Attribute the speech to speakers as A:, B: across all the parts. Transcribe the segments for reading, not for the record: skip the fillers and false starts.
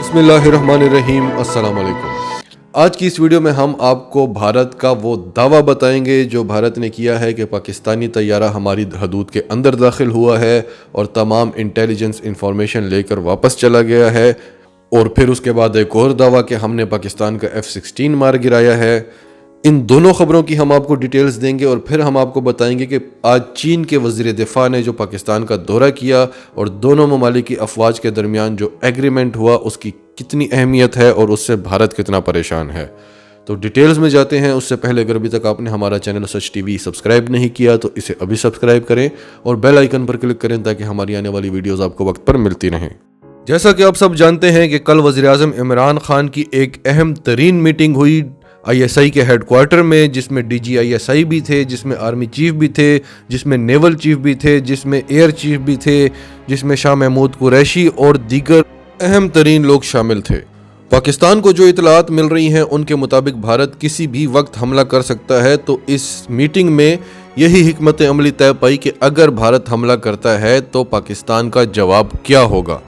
A: बिस्मिल्लाहिर्रहमानिर्रहीम। अस्सलाम वालेकुम। आज की इस वीडियो में हम आपको भारत का वो दावा बताएंगे जो भारत ने किया है कि पाकिस्तानी तैयारा हमारी हदूद के अंदर दाखिल हुआ है और तमाम इंटेलिजेंस इंफॉर्मेशन लेकर वापस चला गया है। और फिर उसके बाद एक और दावा कि हमने पाकिस्तान का F-16 मार गिराया है। इन दोनों ख़बरों की हम आपको डिटेल्स देंगे और फिर हम आपको बताएंगे कि आज चीन के वज़ीर दिफा ने जो पाकिस्तान का दौरा किया और दोनों ममालिक की अफवाज के दरमियान जो एग्रीमेंट हुआ उसकी कितनी अहमियत है और उससे भारत कितना परेशान है। तो डिटेल्स में जाते हैं। उससे पहले अगर अभी तक आपने हमारा चैनल सच टीवी सब्सक्राइब नहीं किया तो इसे अभी सब्सक्राइब करें और बेल आइकन पर क्लिक करें ताकि हमारी आने वाली वीडियोज़ आपको वक्त पर मिलती रहें। जैसा कि आप सब जानते हैं कि कल वज़ीर आज़म इमरान खान की एक अहम तरीन मीटिंग हुई ISI के हेडक्वार्टर में, जिसमें DG ISI भी थे, जिसमें आर्मी चीफ भी थे, जिसमें नेवल चीफ भी थे, जिसमें एयर चीफ भी थे, जिसमें शाह महमूद कुरैशी और दीगर अहम तरीन लोग शामिल थे। पाकिस्तान को जो इतलात मिल रही हैं उनके मुताबिक भारत किसी भी वक्त हमला कर सकता है। तो इस मीटिंग में यही हिकमत अमली तय पाई कि अगर भारत हमला करता है तो पाकिस्तान का जवाब क्या होगा।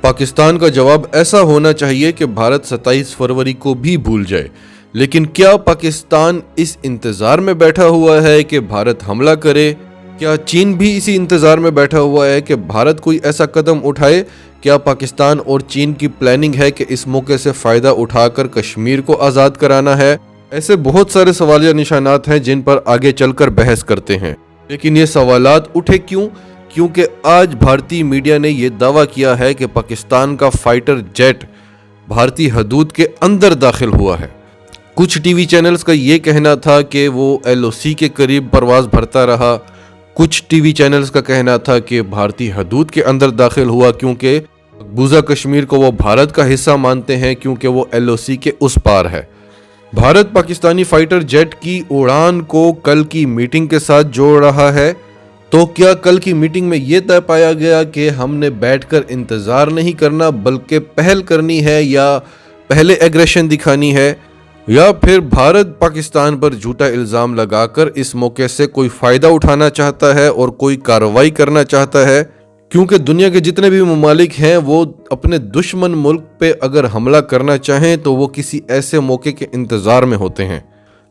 A: पाकिस्तान का जवाब ऐसा होना चाहिए कि भारत 27 फरवरी को भी भूल जाए। लेकिन क्या पाकिस्तान इस इंतज़ार में बैठा हुआ है कि भारत हमला करे? क्या चीन भी इसी इंतज़ार में बैठा हुआ है कि भारत कोई ऐसा कदम उठाए? क्या पाकिस्तान और चीन की प्लानिंग है कि इस मौके से फ़ायदा उठाकर कश्मीर को आज़ाद कराना है? ऐसे बहुत सारे सवालिया निशानात हैं जिन पर आगे चलकर बहस करते हैं। लेकिन ये सवालात उठे क्यों? क्योंकि आज भारतीय मीडिया ने यह दावा किया है कि पाकिस्तान का फाइटर जेट भारतीय हदूद के अंदर दाखिल हुआ है। कुछ टीवी चैनल्स का ये कहना था कि वो LOC के करीब परवाज़ भरता रहा। कुछ टीवी चैनल्स का कहना था कि भारतीय हदूद के अंदर दाखिल हुआ क्योंकि मकबूजा कश्मीर को वो भारत का हिस्सा मानते हैं क्योंकि वो LOC के उस पार है। भारत पाकिस्तानी फाइटर जेट की उड़ान को कल की मीटिंग के साथ जोड़ रहा है। तो क्या कल की मीटिंग में ये तय पाया गया कि हमने बैठकर इंतज़ार नहीं करना बल्कि पहल करनी है या पहले एग्रेशन दिखानी है, या फिर भारत पाकिस्तान पर झूठा इल्ज़ाम लगाकर इस मौके से कोई फ़ायदा उठाना चाहता है और कोई कार्रवाई करना चाहता है? क्योंकि दुनिया के जितने भी ममालिक हैं वो अपने दुश्मन मुल्क पे अगर हमला करना चाहें तो वो किसी ऐसे मौके के इंतज़ार में होते हैं।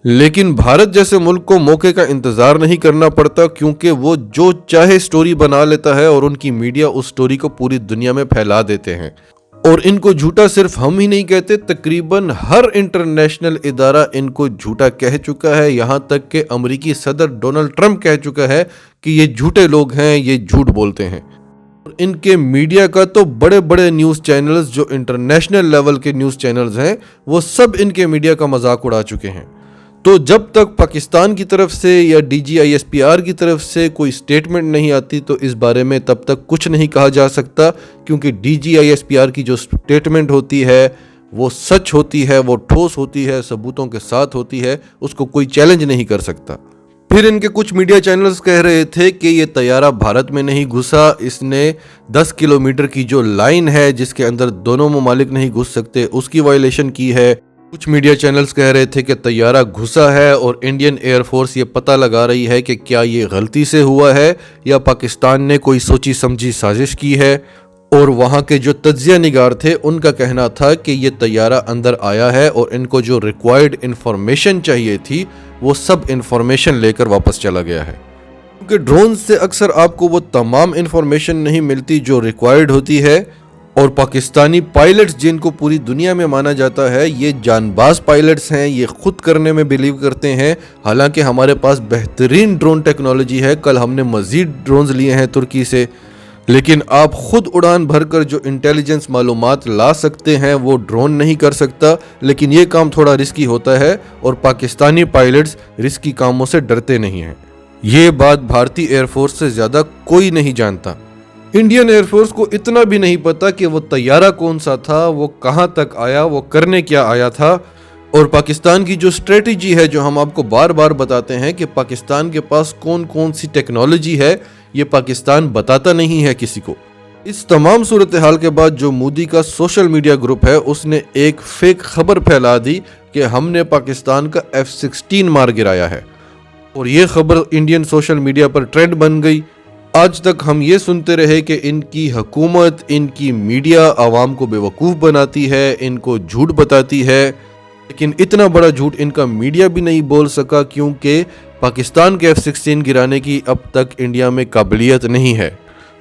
A: लेकिन भारत जैसे मुल्क को मौके का इंतज़ार नहीं करना पड़ता क्योंकि वो जो चाहे स्टोरी बना लेता है और उनकी मीडिया उस स्टोरी को पूरी दुनिया में फैला देते हैं। और इनको झूठा सिर्फ हम ही नहीं कहते, तकरीबन हर इंटरनेशनल इदारा इनको झूठा कह चुका है। यहाँ तक कि अमेरिकी सदर डोनाल्ड ट्रंप कह चुका है कि ये झूठे लोग हैं, ये झूठ बोलते हैं। और इनके मीडिया का तो बड़े बड़े न्यूज़ चैनल्स जो इंटरनेशनल लेवल के न्यूज़ चैनल्स हैं वो सब इनके मीडिया का मजाक उड़ा चुके हैं। तो जब तक पाकिस्तान की तरफ से या DG ISPR की तरफ से कोई स्टेटमेंट नहीं आती तो इस बारे में तब तक कुछ नहीं कहा जा सकता, क्योंकि DG ISPR की जो स्टेटमेंट होती है वो सच होती है, वो ठोस होती है, सबूतों के साथ होती है, उसको कोई चैलेंज नहीं कर सकता। फिर इनके कुछ मीडिया चैनल्स कह रहे थे कि ये तैयारा भारत में नहीं घुसा, इसने 10 किलोमीटर की जो लाइन है जिसके अंदर दोनों ममालिक नहीं घुस सकते उसकी वायलेशन की है। कुछ मीडिया चैनल्स कह रहे थे कि तैयारा घुसा है और इंडियन एयरफोर्स ये पता लगा रही है कि क्या ये गलती से हुआ है या पाकिस्तान ने कोई सोची समझी साजिश की है। और वहाँ के जो तज्जिया निगार थे उनका कहना था कि ये तैयारा अंदर आया है और इनको जो रिक्वायर्ड इंफॉर्मेशन चाहिए थी वो सब इंफॉर्मेशन लेकर वापस चला गया है। क्योंकि ड्रोन से अक्सर आपको वो तमाम इंफॉर्मेशन नहीं मिलती जो रिक्वायर्ड होती है। और पाकिस्तानी पायलट्स जिनको पूरी दुनिया में माना जाता है ये जानबाज पायलट्स हैं, ये खुद करने में बिलीव करते हैं। हालांकि हमारे पास बेहतरीन ड्रोन टेक्नोलॉजी है, कल हमने मज़ीद ड्रोन्स लिए हैं तुर्की से, लेकिन आप खुद उड़ान भरकर जो इंटेलिजेंस मालूमात ला सकते हैं वो ड्रोन नहीं कर सकता। लेकिन ये काम थोड़ा रिस्की होता है और पाकिस्तानी पायलट्स रिस्की कामों से डरते नहीं हैं। ये बात भारतीय एयरफोर्स से ज़्यादा कोई नहीं जानता। इंडियन एयरफोर्स को इतना भी नहीं पता कि वो तैयारा कौन सा था, वो कहाँ तक आया, वो करने क्या आया था। और पाकिस्तान की जो स्ट्रेटजी है जो हम आपको बार बार बताते हैं कि पाकिस्तान के पास कौन कौन सी टेक्नोलॉजी है, ये पाकिस्तान बताता नहीं है किसी को। इस तमाम सूरत हाल के बाद जो मोदी का सोशल मीडिया ग्रुप है उसने एक फेक खबर फैला दी कि हमने पाकिस्तान का F-16 मार गिराया है। और ये खबर इंडियन सोशल मीडिया पर ट्रेंड बन गई। آج تک ہم یہ سنتے رہے کہ ان کی حکومت، ان کی میڈیا عوام کو بیوقوف بناتی ہے، ان کو جھوٹ بتاتی ہے، لیکن اتنا بڑا جھوٹ ان کا میڈیا بھی نہیں بول سکا کیونکہ پاکستان کے F-16 گرانے کی اب تک انڈیا میں قابلیت نہیں ہے،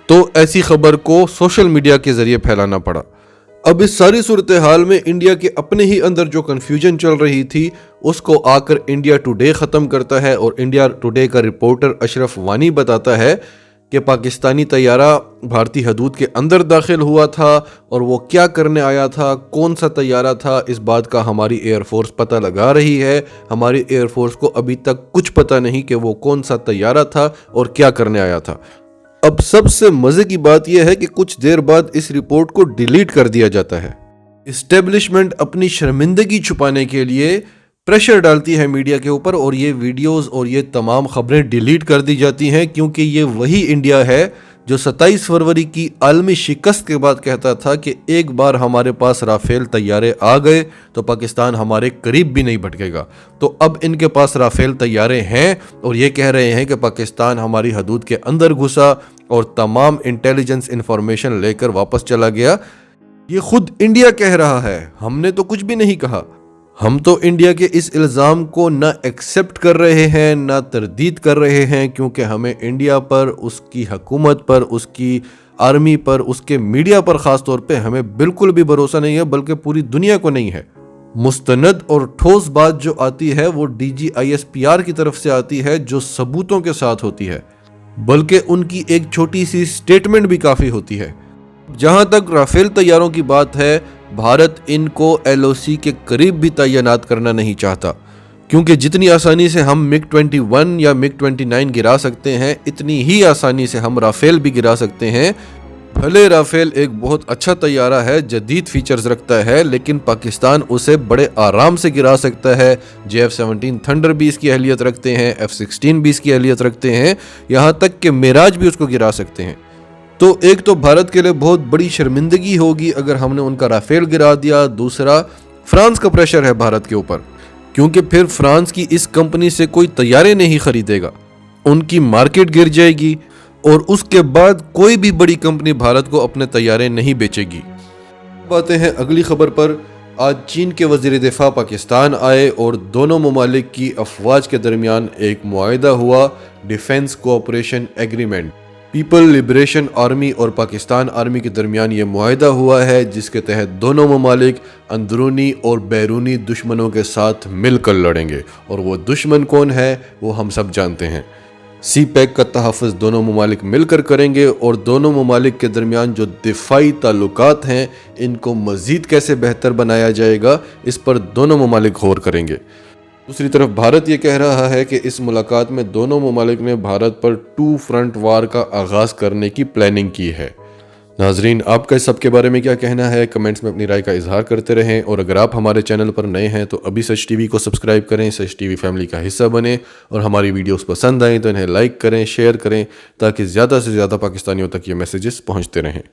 A: تو ایسی خبر کو سوشل میڈیا کے ذریعے پھیلانا پڑا۔ اب اس ساری صورتحال میں انڈیا کے اپنے ہی اندر جو کنفیوژن چل رہی تھی اس کو آ کر انڈیا ٹوڈے ختم کرتا ہے، اور انڈیا ٹوڈے کا رپورٹر اشرف وانی بتاتا ہے کہ پاکستانی طیارہ بھارتی حدود کے اندر داخل ہوا تھا، اور وہ کیا کرنے آیا تھا، کون سا طیارہ تھا، اس بات کا ہماری ایئر فورس پتہ لگا رہی ہے۔ ہماری ایئر فورس کو ابھی تک کچھ پتہ نہیں کہ وہ کون سا طیارہ تھا اور کیا کرنے آیا تھا۔ اب سب سے مزے کی بات یہ ہے کہ کچھ دیر بعد اس رپورٹ کو ڈیلیٹ کر دیا جاتا ہے۔ اسٹیبلشمنٹ اپنی شرمندگی چھپانے کے لیے پریشر ڈالتی ہے میڈیا کے اوپر، اور یہ ویڈیوز اور یہ تمام خبریں ڈیلیٹ کر دی جاتی ہیں، کیونکہ یہ وہی انڈیا ہے جو 27 فروری کی عالمی شکست کے بعد کہتا تھا کہ ایک بار ہمارے پاس رافیل طیارے آ گئے تو پاکستان ہمارے قریب بھی نہیں بھٹکے گا۔ تو اب ان کے پاس رافیل طیارے ہیں اور یہ کہہ رہے ہیں کہ پاکستان ہماری حدود کے اندر گھسا اور تمام انٹیلیجنس انفارمیشن لے کر واپس چلا گیا۔ یہ خود انڈیا کہہ رہا ہے، ہم نے تو کچھ بھی نہیں کہا۔ ہم تو انڈیا کے اس الزام کو نہ ایکسیپٹ کر رہے ہیں نہ تردید کر رہے ہیں، کیونکہ ہمیں انڈیا پر، اس کی حکومت پر، اس کی آرمی پر، اس کے میڈیا پر خاص طور پہ ہمیں بالکل بھی بھروسہ نہیں ہے، بلکہ پوری دنیا کو نہیں ہے۔ مستند اور ٹھوس بات جو آتی ہے وہ DGISPR کی طرف سے آتی ہے، جو ثبوتوں کے ساتھ ہوتی ہے، بلکہ ان کی ایک چھوٹی سی سٹیٹمنٹ بھی کافی ہوتی ہے۔ جہاں تک رافیل طیاروں کی بات ہے، بھارت ان کو LOC کے قریب بھی تعینات کرنا نہیں چاہتا، کیونکہ جتنی آسانی سے ہم MiG-21 یا MiG-29 گرا سکتے ہیں، اتنی ہی آسانی سے ہم رافیل بھی گرا سکتے ہیں۔ بھلے رافیل ایک بہت اچھا طیارہ ہے، جدید فیچرز رکھتا ہے، لیکن پاکستان اسے بڑے آرام سے گرا سکتا ہے۔ JF-17 تھنڈر بھی اس کی اہلیت رکھتے ہیں، F-16 بھی اس کی اہلیت رکھتے ہیں، یہاں تک کہ میراج بھی اس کو گرا سکتے ہیں۔ تو ایک تو بھارت کے لیے بہت بڑی شرمندگی ہوگی اگر ہم نے ان کا رافیل گرا دیا، دوسرا فرانس کا پریشر ہے بھارت کے اوپر، کیونکہ پھر فرانس کی اس کمپنی سے کوئی طیارے نہیں خریدے گا، ان کی مارکیٹ گر جائے گی، اور اس کے بعد کوئی بھی بڑی کمپنی بھارت کو اپنے طیارے نہیں بیچے گی۔ باتیں ہیں اگلی خبر پر۔ آج چین کے وزیر دفاع پاکستان آئے اور دونوں ممالک کی افواج کے درمیان ایک معاہدہ ہوا، defence cooperation agreement. People liberation army اور پاکستان آرمی کے درمیان یہ معاہدہ ہوا ہے، جس کے تحت دونوں ممالک اندرونی اور بیرونی دشمنوں کے ساتھ مل کر لڑیں گے، اور وہ دشمن کون ہے وہ ہم سب جانتے ہیں۔ سی پیک کا تحفظ دونوں ممالک مل کر کریں گے، اور دونوں ممالک کے درمیان جو دفاعی تعلقات ہیں ان کو مزید کیسے بہتر بنایا جائے گا، اس پر دونوں ممالک غور کریں گے۔ دوسری طرف بھارت یہ کہہ رہا ہے کہ اس ملاقات میں دونوں ممالک نے بھارت پر 2 فرنٹ وار کا آغاز کرنے کی پلاننگ کی ہے۔ ناظرین، آپ کا اس سب کے بارے میں کیا کہنا ہے؟ کمنٹس میں اپنی رائے کا اظہار کرتے رہیں، اور اگر آپ ہمارے چینل پر نئے ہیں تو ابھی سچ ٹی وی کو سبسکرائب کریں، سچ ٹی وی فیملی کا حصہ بنیں، اور ہماری ویڈیوز پسند آئیں تو انہیں لائک کریں، شیئر کریں، تاکہ زیادہ سے زیادہ پاکستانیوں تک یہ میسیجز پہنچتے رہیں۔